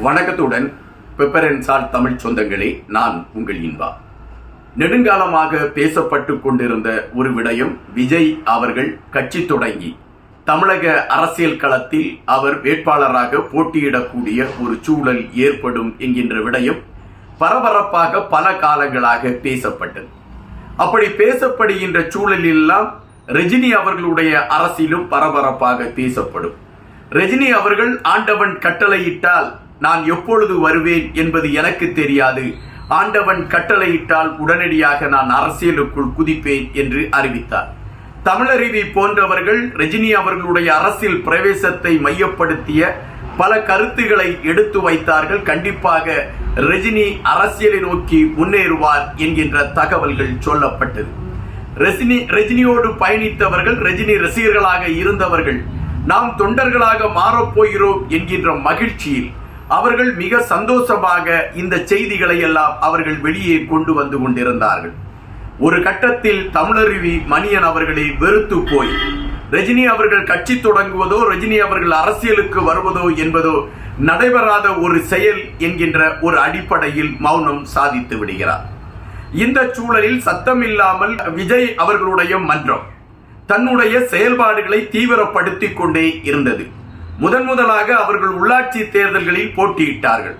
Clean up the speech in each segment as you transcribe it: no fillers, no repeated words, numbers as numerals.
வணக்கத்துடன் pepper and salt Tamil சொந்தங்களே, நான் உங்கள் இன்பா. நெடுங்காலமாக பேசப்பட்டு கொண்டிருந்த ஒரு விடயம், விஜய் அவர்கள் கட்சி தொடங்கி தமிழக அரசியல் களத்தில் அவர் வேட்பாளராக போட்டியிடக்கூடிய ஒரு சூழல் ஏற்படும் என்கின்ற விடயம் பரபரப்பாக பல காலங்களாக பேசப்பட்டது. அப்படி பேசப்படுகின்ற சூழலெல்லாம் ரஜினி அவர்களுடைய அரசியலும் பரபரப்பாக பேசப்படும். ரஜினி அவர்கள் ஆண்டவன் கட்டளையிட்டால் நான் எப்பொழுது வருவேன் என்பது எனக்கு தெரியாது, ஆண்டவன் கட்டளையிட்டால் உடனடியாக நான் அரசியலுக்குள் குதிப்பேன் என்று அறிவித்தார். தமிழருவி போன்றவர்கள் ரஜினி அவர்களுடைய அரசியல் பிரவேசத்தை மையப்படுத்திய பல கருத்துக்களை எடுத்து வைத்தார்கள். கண்டிப்பாக ரஜினி அரசியலை நோக்கி முன்னேறுவார் என்கின்ற தகவல்கள் சொல்லப்பட்டது. ரஜினியோடு பயணித்தவர்கள், ரஜினி ரசிகர்களாக இருந்தவர்கள், நாம் தொண்டர்களாக மாறப்போகிறோம் என்கின்ற மகிழ்ச்சியில் அவர்கள் மிக சந்தோஷமாக இந்த செய்திகளை எல்லாம் அவர்கள் வெளியே கொண்டு வந்து கொண்டிருந்தார்கள். ஒரு கட்டத்தில் தமிழருவி மணியன் அவர்களை வெறுத்து போய் ரஜினி அவர்கள் கட்சி தொடங்குவதோ ரஜினி அவர்கள் அரசியலுக்கு வருவதோ என்பதோ நடைபெறாத ஒரு செயல் என்கின்ற ஒரு அடிப்படையில் மௌனம் சாதித்து விடுகிறார். இந்த சூழலில் சத்தமில்லாமல் விஜய் அவர்களுடைய மன்றம் தன்னுடைய செயல்பாடுகளை தீவிரப்படுத்திக் கொண்டே இருந்தது. முதலாக அவர்கள் உள்ளாட்சி தேர்தல்களில் போட்டியிட்டார்கள்.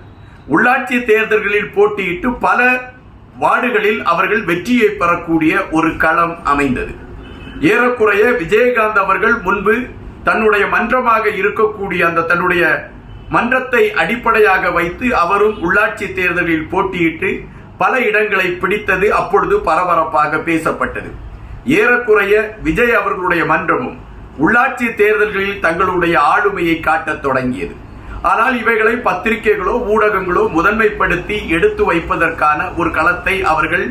உள்ளாட்சி தேர்தல்களில் போட்டியிட்டு பல வார்டுகளில் அவர்கள் வெற்றியை பெறக்கூடிய ஒரு களம் அமைந்தது. ஏறக்குறைய விஜயகாந்த் அவர்கள் முன்பு தன்னுடைய மன்றமாக இருக்கக்கூடிய அந்த தன்னுடைய மன்றத்தை அடிப்படையாக வைத்து அவரும் உள்ளாட்சி தேர்தலில் போட்டியிட்டு பல இடங்களை பிடித்தது அப்பொழுது பரபரப்பாக பேசப்பட்டது. ஏறக்குறைய விஜய் அவர்களுடைய மன்றமும் உள்ளாட்சி தேர்தல்களில் தங்களுடைய ஆளுமையை காட்டத் தொடங்கியது. ஆனால் இவைகளை பத்திரிகைகளோ ஊடகங்களோ முதன்மைப்படுத்தி எடுத்து வைப்பதற்கான ஒரு களத்தை அவர்கள்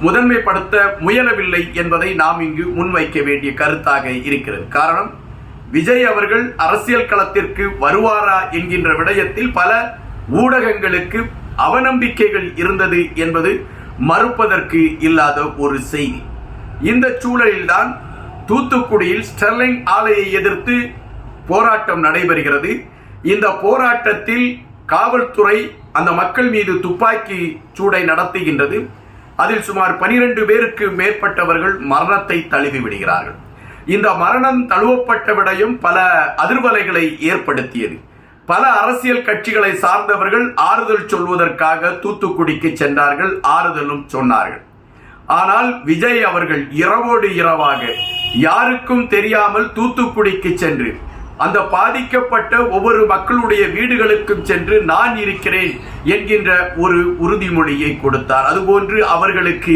முதன்மைப்படுத்த முயலவில்லை என்பதை நாம் இங்கு முன்வைக்க வேண்டிய கருத்தாக இருக்கிறது. காரணம், விஜய் அவர்கள் அரசியல் களத்திற்கு வருவாரா என்கின்ற விடயத்தில் பல ஊடகங்களுக்கு அவநம்பிக்கைகள் இருந்தது என்பது மறுப்பதற்கு இல்லாத ஒரு செய்தி. இந்த சூழலில்தான் தூத்துக்குடியில் ஸ்டெர்லிங் ஆலையை எதிர்த்து போராட்டம் நடைபெறுகிறது. இந்த போராட்டத்தில் காவல்துறை அந்த மக்கள் மீது துப்பாக்கி சூடை நடத்துகின்றது. அதில் சுமார் 12 பேருக்கு மேற்பட்டவர்கள் மரணத்தை தழுவி விடுகிறார்கள். இந்த மரணம் தழுவப்பட்ட விடயம் பல அதிர்வலைகளை ஏற்படுத்தியது. பல அரசியல் கட்சிகளை சார்ந்தவர்கள் ஆறுதல் சொல்வதற்காக தூத்துக்குடிக்கு சென்றார்கள், ஆறுதலும் சொன்னார்கள். ஆனால் விஜய் அவர்கள் இரவோடு இரவாக யாருக்கும் தெரியாமல் தூத்துக்குடிக்கு சென்று அந்த பாதிக்கப்பட்ட ஒவ்வொரு மக்களுடைய வீடுகளுக்கும் சென்று நான் இருக்கிறேன் என்கின்ற ஒரு உறுதிமொழியை கொடுத்தார். அதுபோன்று அவர்களுக்கு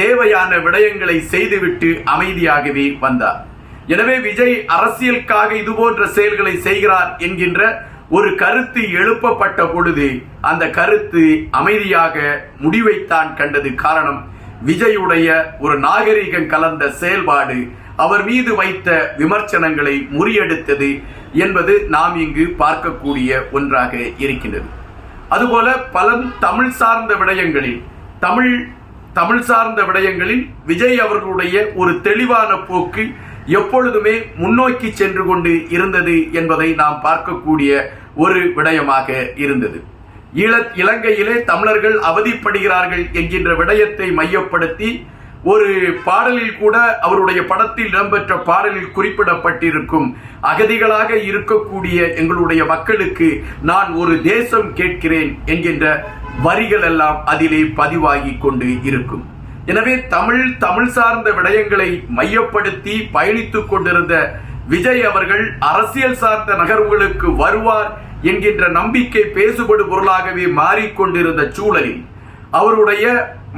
தேவையான விடயங்களை செய்துவிட்டு அமைதியாகவே வந்தார். எனவே விஜய் அரசியலுக்காக இதுபோன்ற செயல்களை செய்கிறார் என்கின்ற ஒரு கருத்து எழுப்பப்பட்ட பொழுது அந்த கருத்து அமைதியாக முடிவைத்தான் கண்டது. காரணம், விஜயுடைய ஒரு நாகரிகம் கலந்த செயல்பாடு அவர் மீது வைத்த விமர்சனங்களை முறியடித்தது என்பது நாம் இங்கு பார்க்கக்கூடிய ஒன்றாக இருக்கின்றது. அதுபோல பல தமிழ் சார்ந்த விடயங்களில் விஜய் அவர்களுடைய ஒரு தெளிவான போக்கு எப்பொழுதுமே முன்னோக்கி சென்று கொண்டு இருந்தது என்பதை நாம் பார்க்கக்கூடிய ஒரு விடயமாக இருந்தது. இலங்கையிலே தமிழர்கள் அவதிப்படுகிறார்கள் என்கின்ற விடயத்தை மையப்படுத்தி ஒரு பாடலில் கூட அவருடைய படத்தில் இடம்பெற்ற பாடலில் குறிப்பிடப்பட்டிருக்கும் அகதிகளாக இருக்கக்கூடிய எங்களுடைய மக்களுக்கு நான் ஒரு தேசம் கேட்கிறேன் என்கின்ற வரிகள் எல்லாம் அதிலே பதிவாகி கொண்டு இருக்கும். எனவே தமிழ் சார்ந்த விடயங்களை மையப்படுத்தி பயணித்துக் கொண்டிருந்த விஜய் அவர்கள் அரசியல் சார்ந்த நகர்வுகளுக்கு வருவார் என்கின்ற நம்பிக்கை பேசுபடு பொருளாகவே மாறிக்கொண்டிருந்த சூழலில் அவருடைய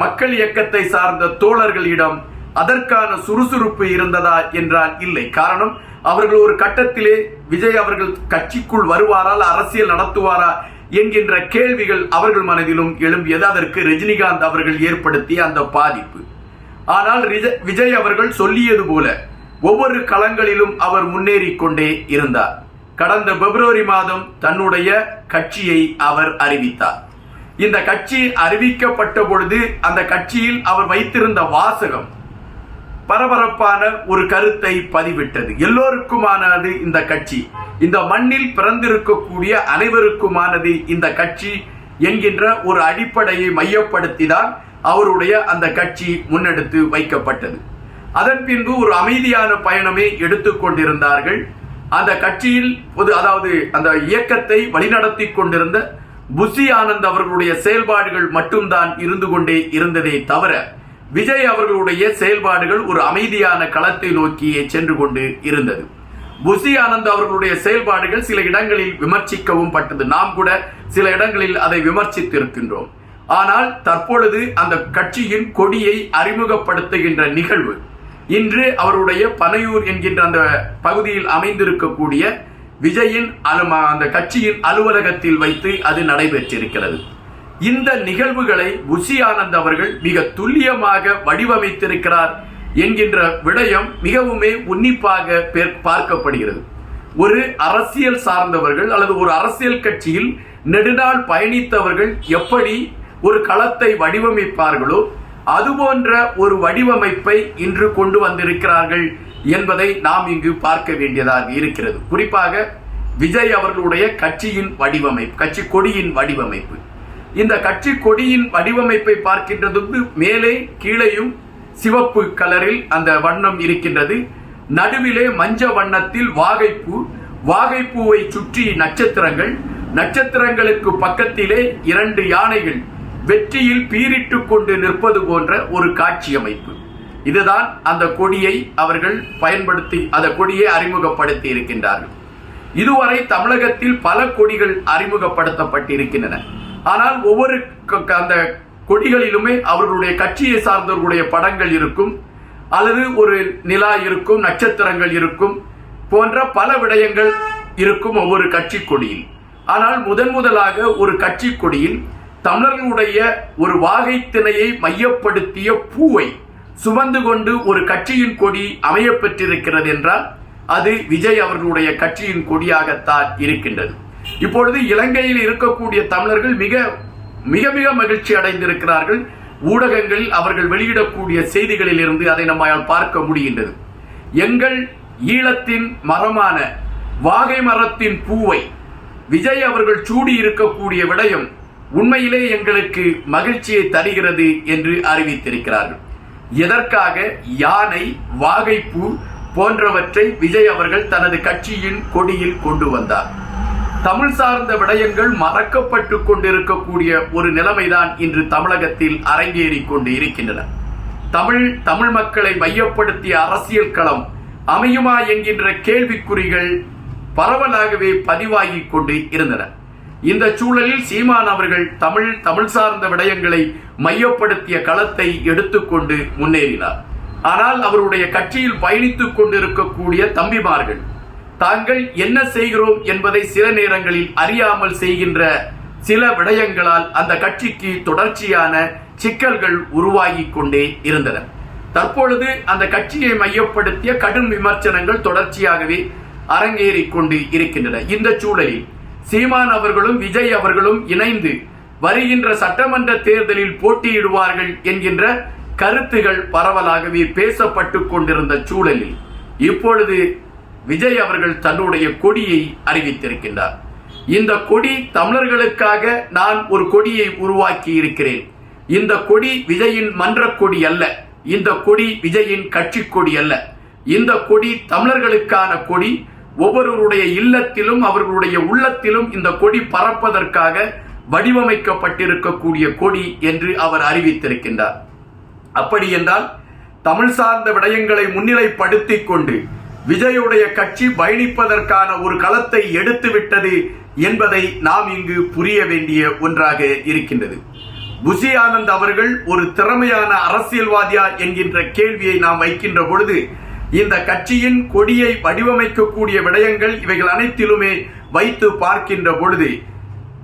மக்கள் இயக்கத்தை சார்ந்த தோழர்களிடம் அதற்கான சுறுசுறுப்பு இருந்ததா என்றால் இல்லை. காரணம், அவர்கள் ஒரு கட்டத்திலே விஜய் அவர்கள் கட்சிக்குள் வருவாரா, அரசியல் நடத்துவாரா என்கின்ற கேள்விகள் அவர்கள் மனதிலும் எழும்பியது. அதற்கு ரஜினிகாந்த் அவர்கள் ஏற்படுத்திய அந்த பாதிப்பு. ஆனால் விஜய் அவர்கள் சொல்லியது போல ஒவ்வொரு களங்களிலும் அவர் முன்னேறி கொண்டே இருந்தார். கடந்த பிப்ரவரி மாதம் தன்னுடைய கட்சியை அவர் அறிவித்தார். இந்த கட்சி அறிவிக்கப்பட்ட பொழுது அந்த கட்சியில் அவர் வைத்திருந்த வாசகம், பரபரப்பான ஒரு கருத்தை பதிவிட்டது. எல்லோருக்குமானது இந்த கட்சி, இந்த மண்ணில் பிறந்திருக்கக்கூடிய அனைவருக்குமானது இந்த கட்சி என்கின்ற ஒரு அடிப்படையை மையப்படுத்திதான் அவருடைய அந்த கட்சி முன்னெடுத்து வைக்கப்பட்டது. அதன் பின்பு ஒரு அமைதியான பயணமே எடுத்துக்கொண்டிருந்தார்கள். அந்த கட்சியில் அதாவது அந்த இயக்கத்தை வழிநடத்தி கொண்டிருந்த புஷி ஆனந்த் அவர்களுடைய செயல்பாடுகள் மட்டும்தான் இருந்து கொண்டே இருந்ததே தவிர விஜய் அவர்களுடைய செயல்பாடுகள் ஒரு அமைதியான களத்தை நோக்கியே சென்று கொண்டு இருந்தது. புஷி ஆனந்த் அவர்களுடைய செயல்பாடுகள் சில இடங்களில் விமர்சிக்கவும் பட்டது. நாம் கூட சில இடங்களில் அதை விமர்சித்து இருக்கின்றோம். ஆனால் தற்பொழுது அந்த கட்சியின் கொடியை அறிமுகப்படுத்துகின்ற நிகழ்வு இன்று அவருடைய பனையூர் என்கின்ற அந்த பகுதியில் அமைந்திருக்கக்கூடிய விஜயின் அந்த கட்சியின் அலுவலகத்தில் வைத்து அது நடைபெற்றிருக்கிறது. இந்த நிகழ்வுகளை புஷி ஆனந்த் அவர்கள் மிக துல்லியமாக வடிவமைத்திருக்கிறார் என்கின்ற விடயம் மிகவுமே உன்னிப்பாக பார்க்கப்படுகிறது. ஒரு அரசியல் சார்ந்தவர்கள் அல்லது ஒரு அரசியல் கட்சியில் நெடுநாள் பயணித்தவர்கள் எப்படி ஒரு களத்தை வடிவமைப்பார்களோ அதுபோன்ற ஒரு வடிவமைப்பை இன்று கொண்டு வந்திருக்கிறார்கள் என்பதை நாம் இங்கு பார்க்க வேண்டியதாக இருக்கிறது. குறிப்பாக விஜய் அவர்களுடைய கட்சியின் வடிவமைப்பு, கட்சி கொடியின் வடிவமைப்பு. இந்த கட்சி கொடியின் வடிவமைப்பை பார்க்கின்றதுக்கு மேலே கீழேயும் சிவப்பு கலரில் அந்த வண்ணம் இருக்கின்றது. நடுவிலே மஞ்ச வண்ணத்தில் வாகைப்பூ, வாகைப்பூவை சுற்றி நட்சத்திரங்கள், நட்சத்திரங்களுக்கு பக்கத்திலே 2 யானைகள் வெற்றியில் பீரிட்டுக் கொண்டு நிற்பது போன்ற ஒரு காட்சி அமைப்பு. இதுதான் அந்த கொடியை அவர்கள் பயன்படுத்தி அந்த கொடியை அறிமுகப்படுத்தி இருக்கின்றார்கள். இதுவரை தமிழகத்தில் பல கொடிகள் அறிமுகப்படுத்தப்பட்டிருக்கின்றன. ஆனால் ஒவ்வொரு அந்த கொடிகளிலுமே அவர்களுடைய கட்சியை சார்ந்தவர்களுடைய படங்கள் இருக்கும், அல்லது ஒரு நிலா இருக்கும், நட்சத்திரங்கள் இருக்கும் போன்ற பல விடயங்கள் இருக்கும் ஒவ்வொரு கட்சி கொடியில். ஆனால் முதலாக ஒரு கட்சி கொடியில் தமிழர்களுடைய ஒரு வாகை திணையை மையப்படுத்திய பூவை சுமந்து கொண்டு ஒரு கட்சியின் கொடி அமைய பெற்றிருக்கிறது என்றால் அது விஜய் அவர்களுடைய கட்சியின் கொடியாகத்தான் இருக்கின்றது. இப்பொழுது இலங்கையில் இருக்கக்கூடிய தமிழர்கள் மிக மிக மிக மகிழ்ச்சி அடைந்திருக்கிறார்கள். ஊடகங்களில் அவர்கள் வெளியிடக்கூடிய செய்திகளில் இருந்து அதை நம்மால் பார்க்க முடிகின்றது. எங்கள் ஈழத்தின் மரமான வாகை மரத்தின் பூவை விஜய் அவர்கள் சூடி இருக்கக்கூடிய விடயம் உண்மையிலே எங்களுக்கு மகிழ்ச்சியை தருகிறது என்று அறிவித்திருக்கிறார்கள். எதற்காக? யானை, வாகைப்பூ போன்றவற்றை விஜய் அவர்கள் தனது கட்சியின் கொடியில் கொண்டு வந்தார். தமிழ் சார்ந்த விடயங்கள் மறக்கப்பட்டு கொண்டிருக்கக்கூடிய ஒரு நிலைமைதான் இன்று தமிழகத்தில் அரங்கேறிக் கொண்டு இருக்கின்றன. தமிழ் மக்களை மையப்படுத்திய அரசியல் களம் அமையுமா என்கின்ற கேள்விக்குறிகள் பரவலாகவே பதிவாகிக் கொண்டு இருந்தன. இந்த சூழலில் சீமான் அவர்கள் தமிழ் சார்ந்த விடயங்களை மையப்படுத்திய களத்தை எடுத்துக்கொண்டு முன்னேறினார். ஆனால் அவருடைய கட்சியில் பயணித்துக் கொண்டிருக்கக்கூடிய தம்பிமார்கள் தாங்கள் என்ன செய்கிறோம் என்பதை சில நேரங்களில் அறியாமல் செய்கின்ற சில விடயங்களால் அந்த கட்சிக்கு தொடர்ச்சியான சிக்கல்கள் உருவாகி கொண்டே இருந்தன. தற்பொழுது அந்த கட்சியை மையப்படுத்திய கடும் விமர்சனங்கள் தொடர்ச்சியாகவே அரங்கேறிக் கொண்டு இருக்கின்றன. இந்த சூழலில் சீமான் அவர்களும் விஜய் அவர்களும் இணைந்து வருகின்ற சட்டமன்ற தேர்தலில் போட்டியிடுவார்கள் என்கின்ற கருத்துகள் பரவலாகவே பேசப்பட்டு கொண்டிருந்த சூழலில் இப்பொழுது விஜய் அவர்கள் தன்னுடைய கொடியை அறிவித்திருக்கின்றார். இந்த கொடி தமிழர்களுக்காக நான் ஒரு கொடியை உருவாக்கி இருக்கிறேன். இந்த கொடி விஜயின் மன்ற கொடி அல்ல, இந்த கொடி விஜயின் கட்சி கொடி அல்ல. இந்த கொடி தமிழர்களுக்கான கொடி. ஒவ்வொருவருடைய இல்லத்திலும் அவர்களுடைய உள்ளத்திலும் இந்த கொடி பறப்பதற்காக வடிவமைக்கப்பட்டிருக்கக்கூடிய கொடி என்று அவர் அறிவித்திருக்கின்றார். அப்படி என்றால் தமிழ் சார்ந்த விடயங்களை முன்னிலைப்படுத்திக் கொண்டு விஜயுடைய கட்சி பயணிப்பதற்கான ஒரு களத்தை எடுத்துவிட்டது என்பதை நாம் இங்கு புரிய வேண்டிய ஒன்றாக இருக்கின்றது. புஷி ஆனந்த் அவர்கள் ஒரு திறமையான அரசியல்வாதியா என்கின்ற கேள்வியை நாம் வைக்கின்ற பொழுது இந்த கட்சியின் கொடியை வடிவமைக்கக்கூடிய விடயங்கள் இவைகள் அனைத்திலுமே வைத்து பார்க்கின்ற பொழுது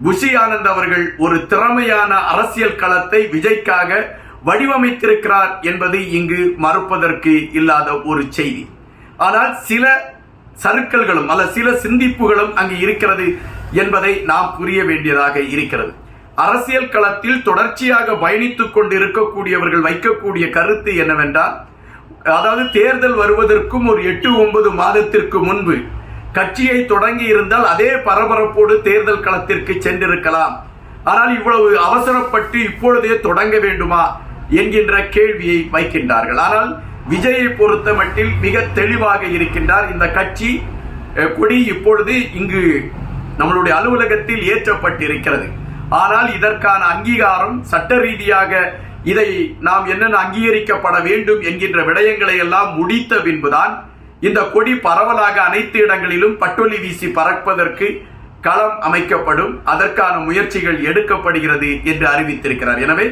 புஷி ஆனந்த் அவர்கள் ஒரு திறமையான அரசியல் களத்தை விஜய்க்காக வடிவமைத்திருக்கிறார் என்பது இங்கு மறுப்பதற்கு இல்லாத ஒரு செய்தி. ஆனால் சில சறுக்கல்களும் அல்ல சில சிந்திப்புகளும் அங்கு இருக்கிறது என்பதை நாம் புரிய வேண்டியதாக இருக்கிறது. அரசியல் களத்தில் தொடர்ச்சியாக பயணித்துக் கொண்டு இருக்கக்கூடியவர்கள் வைக்கக்கூடிய கருத்து என்னவென்றால் அதாவது தேர்தல் வருவதற்கும் ஒரு 8-9 மாதத்திற்கு முன்பு கட்சியை தொடங்கி இருந்தால் அதே பரபரப்போடு தேர்தல் களத்திற்கு சென்றிருக்கலாம். ஆனால் இவ்வளவு அவசரப்பட்டு இப்பொழுதே தொடங்க வேண்டுமா என்கின்ற கேள்வியை வைக்கின்றார்கள். ஆனால் விஜயை பொறுத்த மட்டில் மிக தெளிவாக இருக்கின்றார். இந்த கட்சி கொடி இப்பொழுது இங்கு நம்மளுடைய அலுவலகத்தில் ஏற்றப்பட்டிருக்கிறது. ஆனால் இதற்கான அங்கீகாரம் சட்ட ரீதியாக இதை நாம் என்னென்ன அங்கீகரிக்கப்பட வேண்டும் என்கின்ற விடயங்களை எல்லாம் முடித்த பின்புதான் இந்த கொடி பரவலாக அனைத்து இடங்களிலும் பட்டொலி வீசி பறப்பதற்கு களம் அமைக்கப்படும், அதற்கான முயற்சிகள் எடுக்கப்படுகிறது என்று அறிவித்திருக்கிறார். எனவே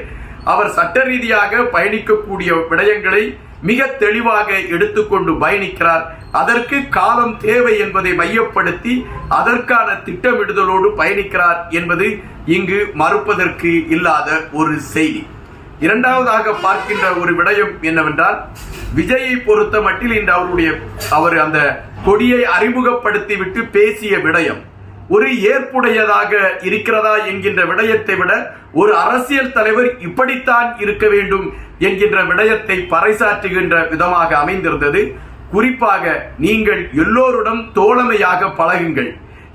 அவர் சட்ட ரீதியாக பயணிக்கக்கூடிய விடயங்களை மிக தெளிவாக எடுத்துக்கொண்டு பயணிக்கிறார். அதற்கு காலம் தேவை என்பதை மையப்படுத்தி அதற்கான திட்டமிடுதலோடு பயணிக்கிறார் என்பது இங்கு மறுப்பதற்கு இல்லாத ஒரு செய்தி. இரண்டாவதாக பார்க்கின்ற ஒரு விடயம் என்னவென்றால், விஜயை பொறுத்த மட்டில் இன்று அவர் அந்த கொடியை அறிமுகப்படுத்திவிட்டு பேசிய விடயம் ஒரு ஏற்புடையதாக இருக்கிறதா என்கின்ற விடயத்தை விட ஒரு அரசியல் தலைவர் இப்படித்தான் இருக்க வேண்டும் என்கின்ற விடயத்தை பறைசாற்றுகின்ற விதமாக அமைந்திருந்தது. குறிப்பாக நீங்கள் எல்லோருடன் தோழமையாக பழகுங்கள்,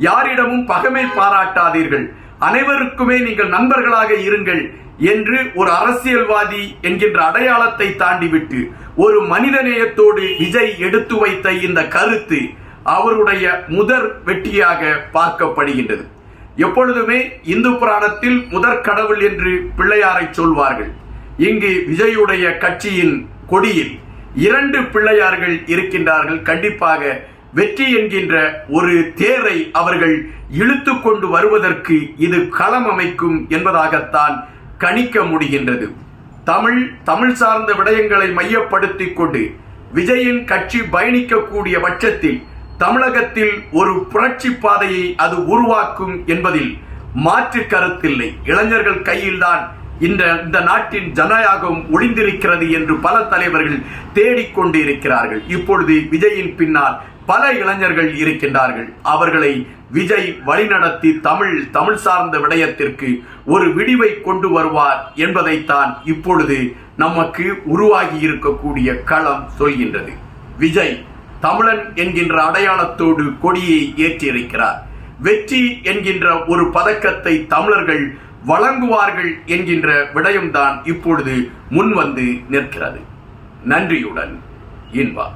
யாரிடமும் பகைமை பாராட்டாதீர்கள், அனைவருக்குமே நீங்கள் நண்பர்களாக இருங்கள் என்று ஒரு அரசியல்வாதி என்கின்ற அடையாளத்தை தாண்டிவிட்டு ஒரு மனிதநேயத்தோடு விஜய் எடுத்து வைத்த இந்த கருத்து அவருடைய முதற் வெற்றியாக பார்க்கப்படுகின்றது. எப்பொழுதுமே இந்து புராணத்தில் முதற் கடவுள் என்று பிள்ளையாரை சொல்வார்கள். இங்கு விஜயுடைய கட்சியின் கொடியில் 2 பிள்ளையார்கள் இருக்கின்றார்கள். கண்டிப்பாக வெற்றி என்கின்ற ஒரு தேரை அவர்கள் இழுத்து கொண்டு வருவதற்கு இது களம் அமைக்கும் என்பதாகத்தான் கணிக்க முடிகின்றது. தமிழ் சார்ந்த விடயங்களை மையப்படுத்தி கொண்டு விஜயின் கட்சி பயணிக்கக்கூடிய பட்சத்தில் தமிழகத்தில் ஒரு புரட்சி பாதையை அது உருவாக்கும் என்பதில் மாற்று கருத்தில்லை. இளைஞர்கள் கையில்தான் இந்த நாட்டின் ஜனநாயகம் ஒளிந்திருக்கிறது என்று பல தலைவர்கள் தேடிக்கொண்டு இருக்கிறார்கள். இப்பொழுது விஜயின் பின்னால் பல இளைஞர்கள் இருக்கின்றார்கள். அவர்களை விஜய் வழிநடத்தி தமிழ் சார்ந்த விடயத்திற்கு ஒரு விடிவை கொண்டு வருவார் என்பதைத்தான் இப்பொழுது நமக்கு உருவாகி இருக்கக்கூடிய களம் சொல்கின்றது. விஜய் தமிழன் என்கின்ற அடையாளத்தோடு கொடியை ஏற்றியிருக்கிறார். வெற்றி என்கின்ற ஒரு பதக்கத்தை தமிழர்கள் வழங்குவார்கள் என்கின்ற விடயம்தான் இப்பொழுது முன்வந்து நிற்கிறது. நன்றியுடன் இன்பா.